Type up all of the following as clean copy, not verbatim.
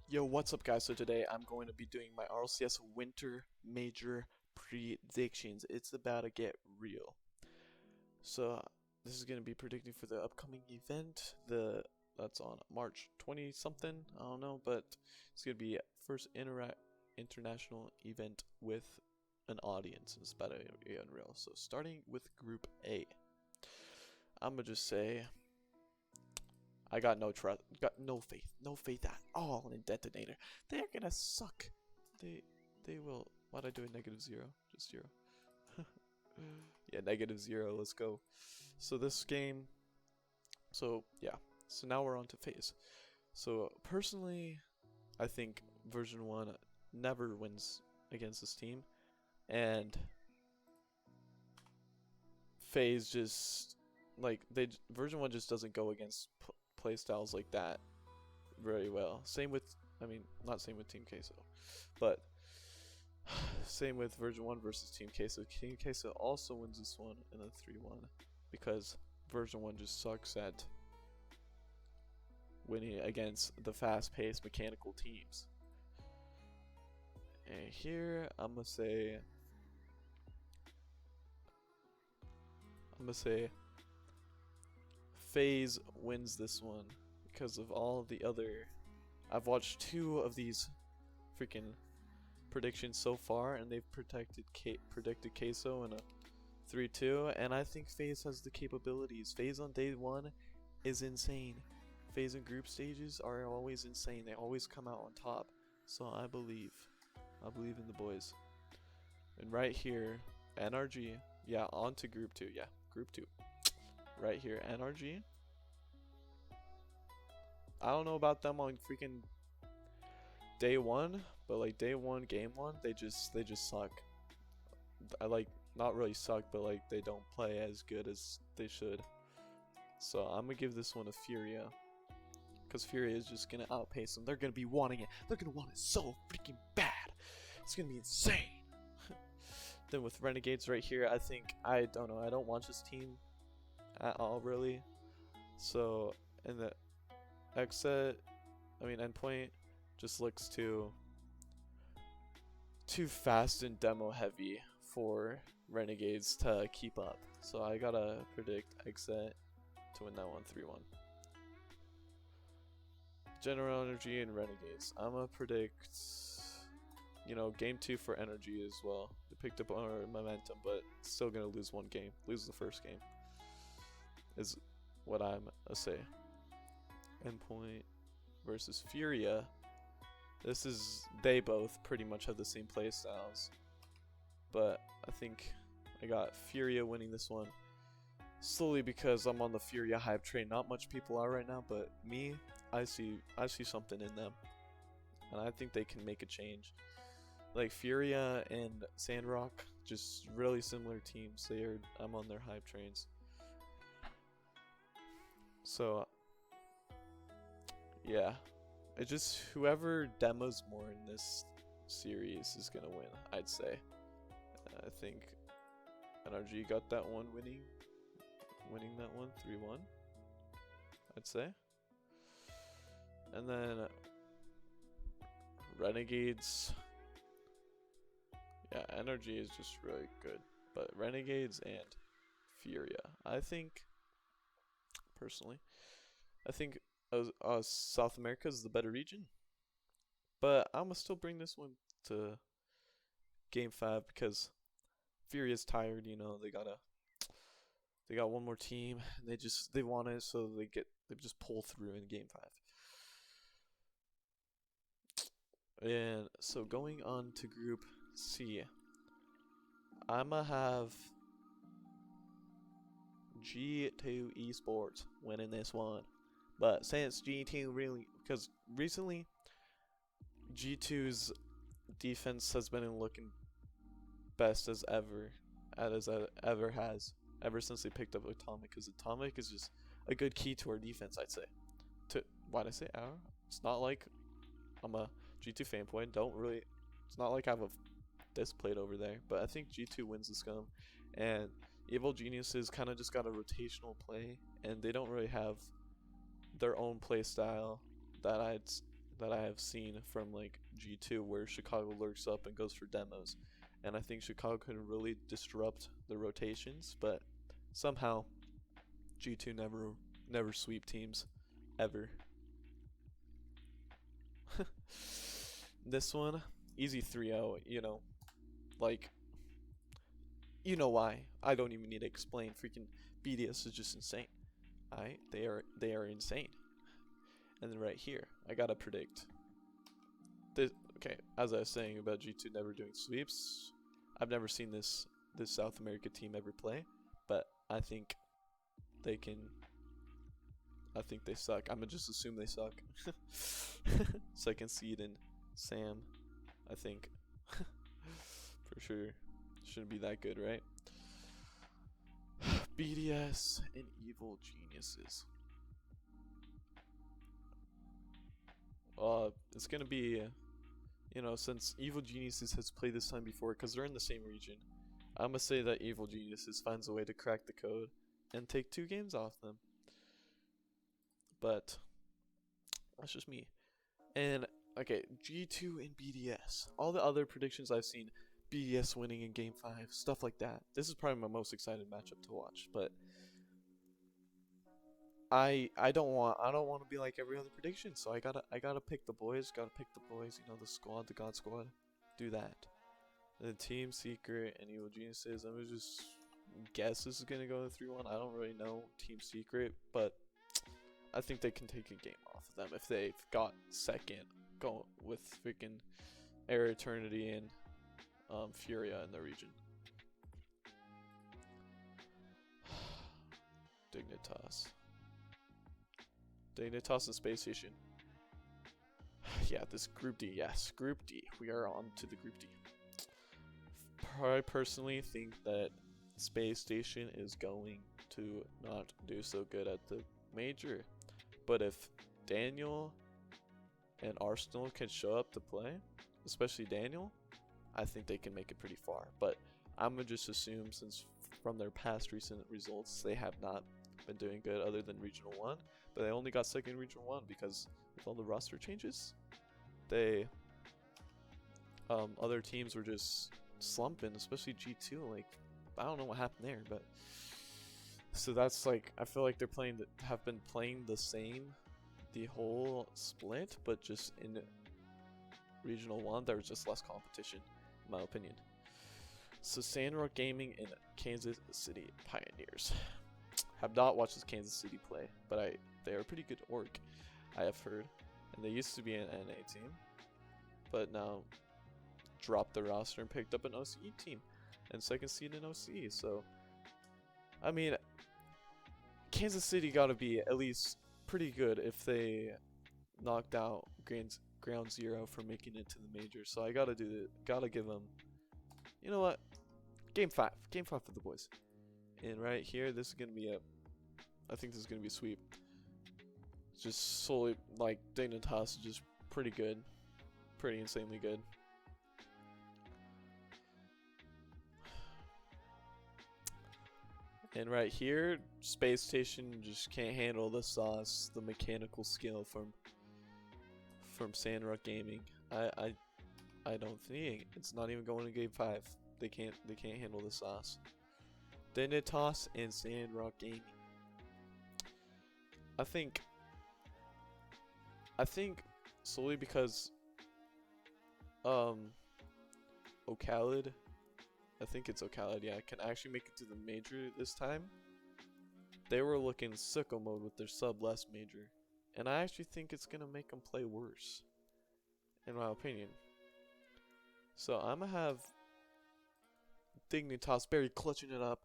Yo, what's up guys? So today I'm going to be doing my RLCS winter major predictions. It's about to get real. So this is going to be predicting for the upcoming event. That's on March 20 something, I don't know, but it's going to be first international event with an audience. It's about to be unreal. So starting with Group A. I'm going to just say I got no trust, got no faith at all in Detonator. They're gonna suck. They will. Why'd I do a -0? Just 0. Yeah, -0. Let's go. So this game. So yeah. So now we're on to phase. So personally, I think version 1 never wins against this team, and phase just version 1 just doesn't go against playstyles like that very well. Same with, I mean, not same with Team Queso, but same with version 1 versus Team Queso. Team Queso also wins this one in a 3-1 because version 1 just sucks at winning against the fast-paced mechanical teams. And here I'm gonna say FaZe wins this one because of all the other. I've watched 2 of these freaking predictions so far, and they've predicted Queso in a 3-2, and I think FaZe has the capabilities. FaZe on day 1 is insane. FaZe in group stages are always insane. They always come out on top. So I believe in the boys. And right here, NRG. Yeah, on to group 2. Yeah, group 2. Right here, NRG. I don't know about them on freaking day 1, but like day 1, game 1, they just suck. I like, not really suck, but like they don't play as good as they should. So I'm gonna give this one a Furia, because Furia is just gonna outpace them. They're gonna be wanting it. They're gonna want it so freaking bad. It's gonna be insane. Then with Renegades right here, I don't know. I don't watch this team at all really. So in the endpoint just looks too fast and demo heavy for Renegades to keep up. So I gotta predict exit to win that one 3-1. General Energy and Renegades. I'm gonna predict, game 2 for Energy as well. They picked up our momentum, but still gonna lose one game. Lose the first game is what I'm gonna say. Endpoint versus Furia. They both pretty much have the same play styles, but I think I got Furia winning this one solely because I'm on the Furia hype train. Not much people are right now, but me, I see something in them, and I think they can make a change. Like Furia and Sandrock, just really similar teams. I'm on their hype trains. So yeah, it just whoever demos more in this series is gonna win, I'd say. I think NRG got that one winning that one 3-1, I'd say. And then Renegades, yeah, Energy is just really good, but Renegades and Furia, I think personally, South America is the better region, but I'm gonna still bring this one to game 5 because Furia's tired. They got one more team, and they want it, so they just pull through in game 5. And so going on to group C, I'ma have G2 Esports winning this one. But since G2 because recently G2's defense has been looking best as ever ever since they picked up Atomic, because Atomic is just a good key to our defense, I'd say. Why'd I say our? It's not like I'm a G2 fanboy. It's not like I have a displayed over there, but I think G2 wins this game, and Evil Geniuses kind of just got a rotational play, and they don't really have their own play style that I have seen from like G2, where Chicago lurks up and goes for demos, and I think Chicago can really disrupt the rotations, but somehow G2 never sweep teams ever. This one, easy 3-0, you know, like, you know why. I don't even need to explain. Freaking BDS is just insane. Alright, they are insane. And then right here, I gotta predict this. Okay, as I was saying about G2 never doing sweeps, I've never seen this South America team ever play, but I think they can. I think they suck. I'm gonna just assume they suck. Second seed in Sam, I think. For sure. Shouldn't be that good, right? BDS and Evil Geniuses. It's gonna be, you know, since Evil Geniuses has played this time before, because they're in the same region, I'm gonna say that Evil Geniuses finds a way to crack the code and take 2 games off them. But that's just me. And okay, G2 and BDS. All the other predictions I've seen, BDS winning in game 5, stuff like that. This is probably my most excited matchup to watch, but I don't want to be like every other prediction, so I gotta pick the boys, you know, the squad, the God squad. Do that. The Team Secret and Evil Geniuses, I'm gonna just guess this is gonna go 3-1. I don't really know Team Secret, but I think they can take a game off of them if they've got second, going with freaking Air Eternity and Furia in the region. Dignitas and Space Station. Yeah, this Group D. Yes, Group D. We are on to the Group D. I personally think that Space Station is going to not do so good at the major. But if Daniel and Arsenal can show up to play, especially Daniel, I think they can make it pretty far. But I'm going to just assume, since from their past recent results, they have not been doing good other than Regional 1. But they only got second in Regional 1 because with all the roster changes, they other teams were just slumping, especially G2. Like, I don't know what happened there, but so that's like, I feel like have been playing the same the whole split, but just in Regional 1 there was just less competition, in my opinion. So Sandrock Gaming and Kansas City Pioneers. Have not watched this Kansas City play, but they are a pretty good org, I have heard. And they used to be an NA team, but now dropped the roster and picked up an OCE team and second seed in OCE. So, I mean, Kansas City got to be at least pretty good if they knocked out Ground Zero for making it to the major. So I gotta give them, you know what, game 5 for the boys. And right here, this is gonna be I think this is gonna be a sweep. It's just solely like Dignitas is just pretty good, pretty insanely good. And right here, Space Station just can't handle the sauce, the mechanical skill from Sandrock Gaming. I don't think it's not even going to game 5. They can't handle the sauce. Dignitas and Sandrock Gaming. I think solely because Ocalid, I think it's Ocalid, yeah, can actually make it to the major this time. They were looking sicko mode with their sub less major, and I actually think it's gonna make them play worse, in my opinion. So I'm gonna have Dignitas Berry clutching it up,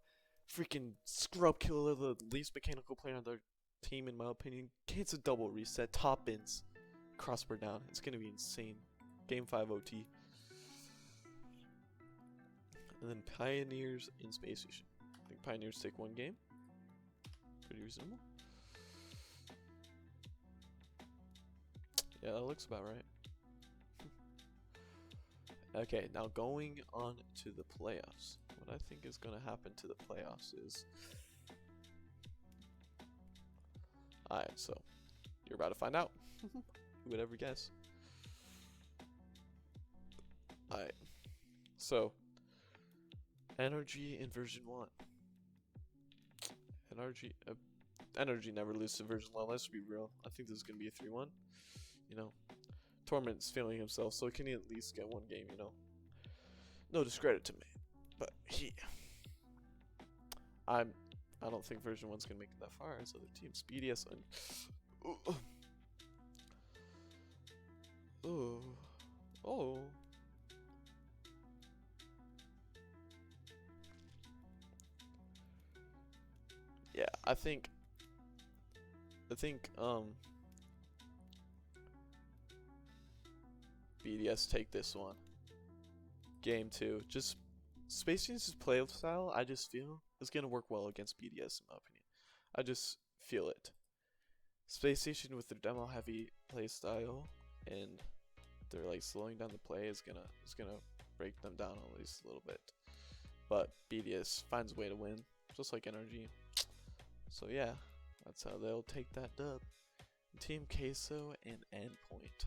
freaking scrub kill the least mechanical player on their team, in my opinion. Gets a double reset, top ins, crossbar down. It's gonna be insane. Game 5 OT. And then Pioneers in Space Station. I think Pioneers take 1 game. Pretty reasonable. Yeah, that looks about right. Okay, now going on to the playoffs. What I think is going to happen to the playoffs is... Alright, so you're about to find out. Who would ever guess? Alright. So, Energy in version 1. Energy never loses to version 1, let's be real. I think this is going to be a 3-1. You know, Torment's feeling himself, so can he at least get one game, you know? No discredit to me, but I don't think version 1's going to make it that far as other teams. BDS and... Oh. Yeah, I think BDS take this one. Game 2. Just Space Station's play style, I just feel is gonna work well against BDS in my opinion. I just feel it. Space Station with their demo heavy play style and they're like slowing down the play is gonna break them down at least a little bit. But BDS finds a way to win, just like Energy. So yeah, that's how they'll take that dub. Team Queso and Endpoint.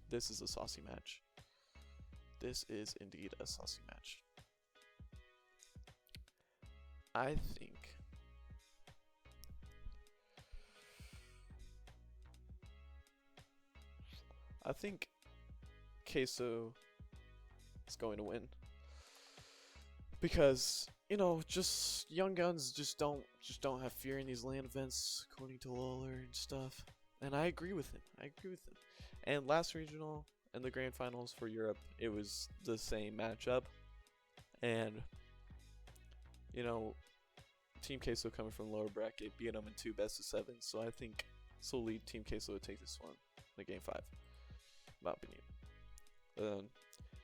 This is a saucy match. This is indeed a saucy match. I think Queso is going to win. Because, you know, just young guns just don't have fear in these LAN events, according to Lawler and stuff. And I agree with him. And last regional and the grand finals for Europe, it was the same matchup. And, you know, Team Queso coming from lower bracket beat them in 2 best-of-7. So I think solely Team Queso would take this one in game 5. In my opinion.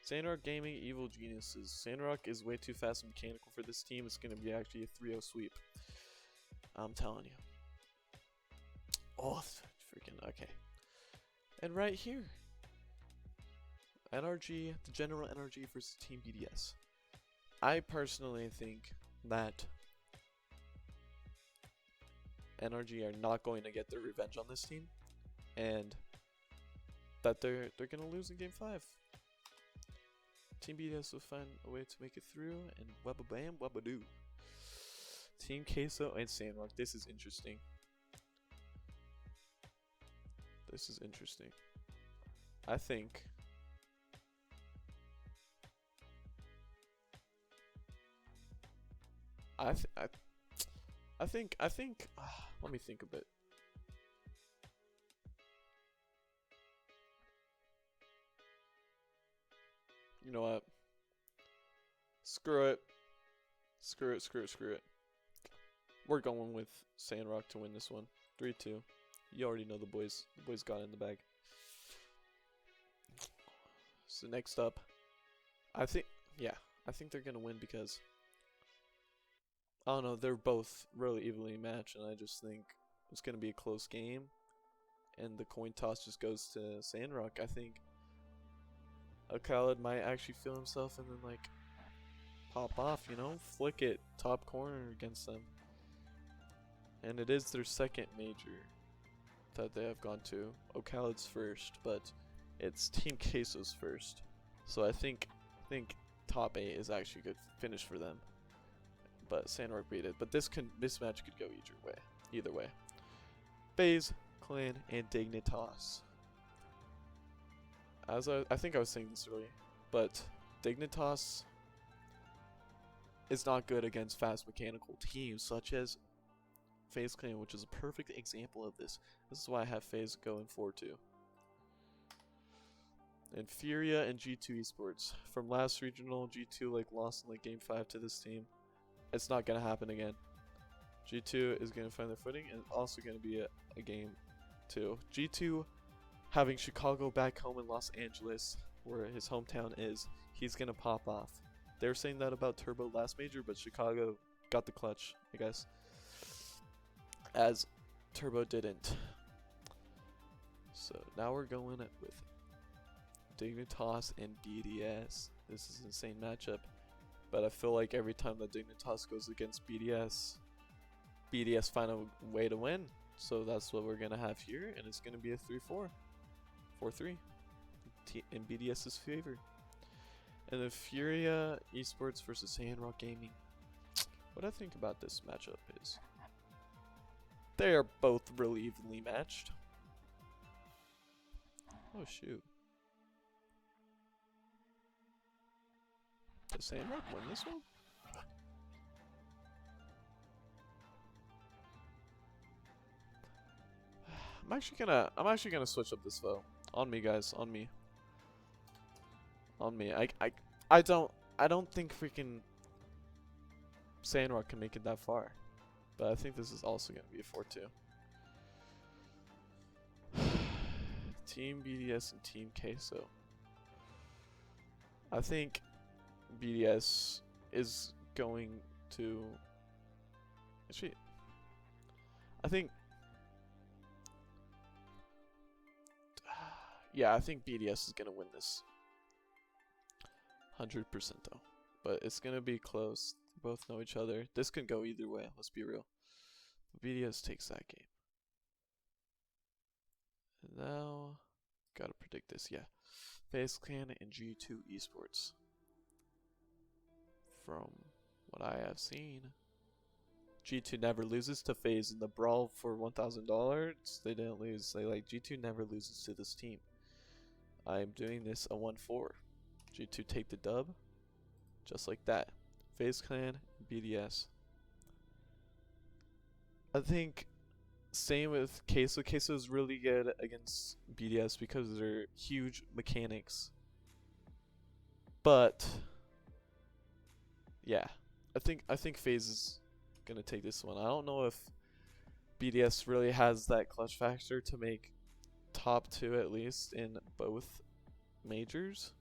Sandrock Gaming, Evil Geniuses. Sandrock is way too fast and mechanical for this team. It's going to be actually a 3-0 sweep. I'm telling you. Oh, freaking okay. And right here. NRG, the general NRG versus Team BDS. I personally think that NRG are not going to get their revenge on this team. And that they're going to lose in game 5. Team BDS will find a way to make it through, and webba bam, webba doo. Team Queso and Sandrock. This is interesting. I think let me think a bit. You know what? Screw it. We're going with Sandrock to win this one. 3-2. You already know the boys. The boys got in the bag. So next up, I think they're gonna win because I don't know, they're both really evenly matched, and I just think it's gonna be a close game, and the coin toss just goes to Sandrock. I think Khaled might actually feel himself and then like pop off, you know, flick it top corner against them. And it is their second major that they have gone to. Khaled's first, but it's Team Queso's first. So I think top 8 is actually a good finish for them. But Sandrock beat it. But this match could go either way. FaZe, Clan, and Dignitas. I think I was saying this earlier, but Dignitas is not good against fast mechanical teams such as FaZe Clan, which is a perfect example of this. This is why I have FaZe going 4-2. And Furia and G2 Esports. From last regional, G2 like lost in like game 5 to this team. It's not gonna happen again. G2 is gonna find their footing, and also gonna be a game 2. G2 having Chicago back home in Los Angeles, where his hometown is, he's gonna pop off. They were saying that about Turbo last major, but Chicago got the clutch, I guess, as Turbo didn't. So now we're going with Dignitas and BDS. This is an insane matchup, but I feel like every time that Dignitas goes against BDS find a way to win. So that's what we're gonna have here, and it's gonna be a 3-4. 4-3 in BDS's favor. And then Furia Esports versus Sandrock Gaming. What I think about this matchup is they are both really evenly matched. Oh shoot. Does Sandrock win this one? I'm actually gonna switch up this vote. On me, guys, on me. On me. I don't think freaking Sandrock can make it that far. But I think this is also gonna be a 4-2. Team BDS and Team Queso. I think BDS is going to actually I think yeah, I think BDS is gonna win this 100% though. But it's gonna be close. They both know each other. This can go either way, let's be real. BDS takes that game. And now gotta predict this, yeah. FaZe Clan and G2 Esports. From what I have seen, G2 never loses to FaZe in the brawl for $1,000. They didn't lose. G2 never loses to this team. I am doing this a 1-4. G2 take the dub, just like that. FaZe Clan, BDS. I think same with Queso. Queso is really good against BDS because of their huge mechanics. But yeah, I think FaZe is gonna take this one. I don't know if BDS really has that clutch factor to make top 2 at least in both majors.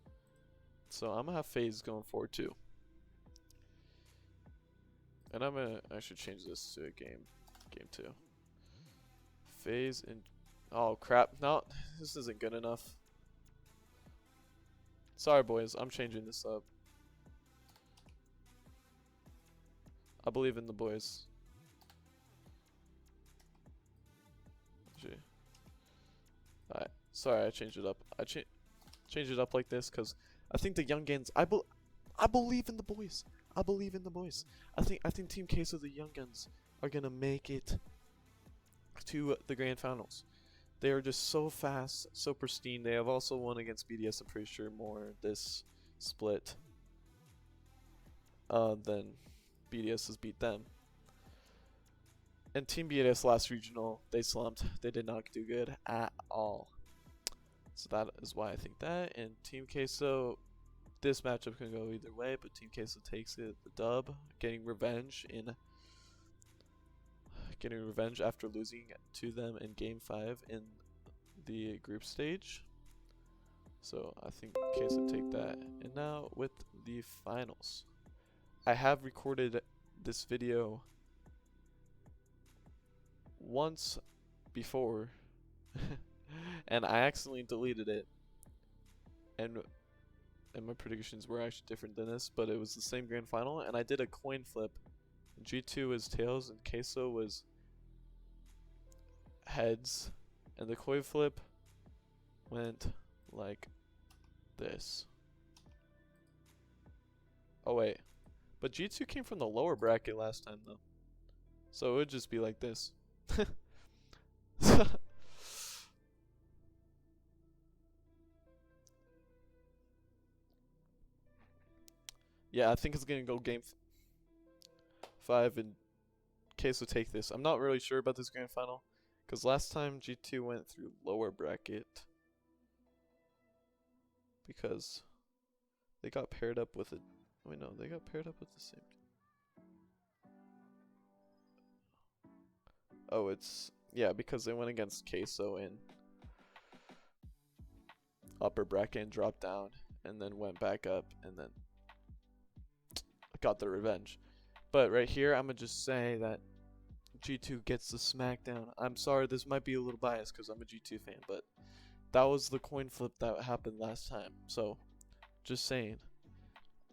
So I'm gonna have FaZe going forward too. And I should change this to a game 2. FaZe and oh crap, no, this isn't good enough. Sorry boys, I'm changing this up. I believe in the boys. Gee. Alright, sorry I changed it up. I changed it up like this because I think the Young Guns, I believe in the boys. I believe in the boys. I think Team Queso, the Young Guns, are gonna make it to the grand finals. They are just so fast, so pristine. They have also won against BDS, I'm pretty sure, more this split than BDS has beat them. And Team BDS last regional, they slumped. They did not do good at all. So that is why I think that. And Team Queso, this matchup can go either way, but Team Queso takes it, the dub, getting revenge after losing to them in Game 5 in the group stage. So I think Queso take that. And now with the finals. I have recorded this video once before and I accidentally deleted it, and my predictions were actually different than this, but it was the same grand final, and I did a coin flip. G2 was tails and Queso was heads, and the coin flip went like this. Oh wait, but G2 came from the lower bracket last time though, so it would just be like this. Yeah, I think it's gonna go game 5 and Queso take this. I'm not really sure about this grand final because last time G2 went through lower bracket because they got paired up with a. Wait, no, they got paired up with the same. Oh, it's yeah, because they went against Queso in upper bracket and dropped down, and then went back up, and then got the revenge. But right here, I'm gonna just say that G2 gets the smackdown. I'm sorry, this might be a little biased because I'm a G2 fan, but that was the coin flip that happened last time. So, just saying,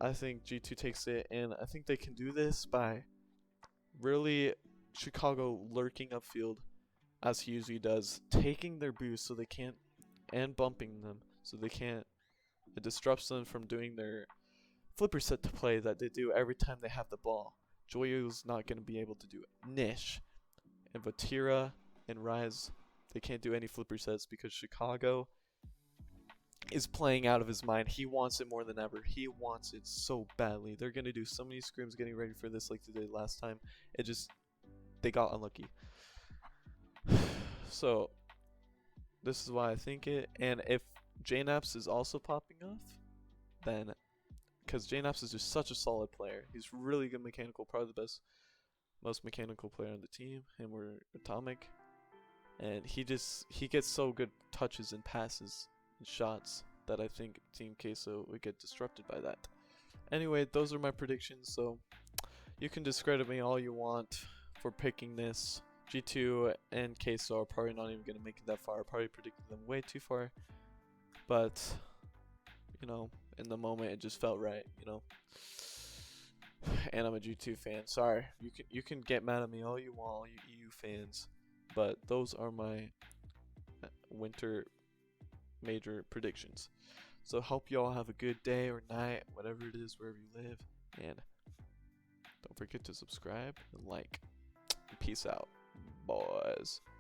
I think G2 takes it, and I think they can do this by really Chicago lurking upfield as he usually does, taking their boost so they can't, and bumping them so they can't. It disrupts them from doing their flipper set to play that they do every time they have the ball. Joyo's not going to be able to do it. Nish and Vatira and Rise, they can't do any flipper sets because Chicago is playing out of his mind. He wants it more than ever. He wants it so badly. They're going to do so many scrims getting ready for this like they did last time. They got unlucky. So, this is why I think it. And if JNaps is also popping off, then, because JNaps is just such a solid player. He's really good mechanical, probably the most mechanical player on the team. And we're Atomic. And he gets so good touches and passes and shots that I think Team Queso would get disrupted by that. Anyway, those are my predictions, so you can discredit me all you want for picking this. G2 and Queso are probably not even going to make it that far. I probably predicted them way too far. But, you know, in the moment it just felt right, you know. And I'm a G2 fan. Sorry, you can get mad at me all you want, all you EU fans. But those are my winter major predictions. So hope you all have a good day or night, whatever it is, wherever you live. And don't forget to subscribe and like. Peace out, boys.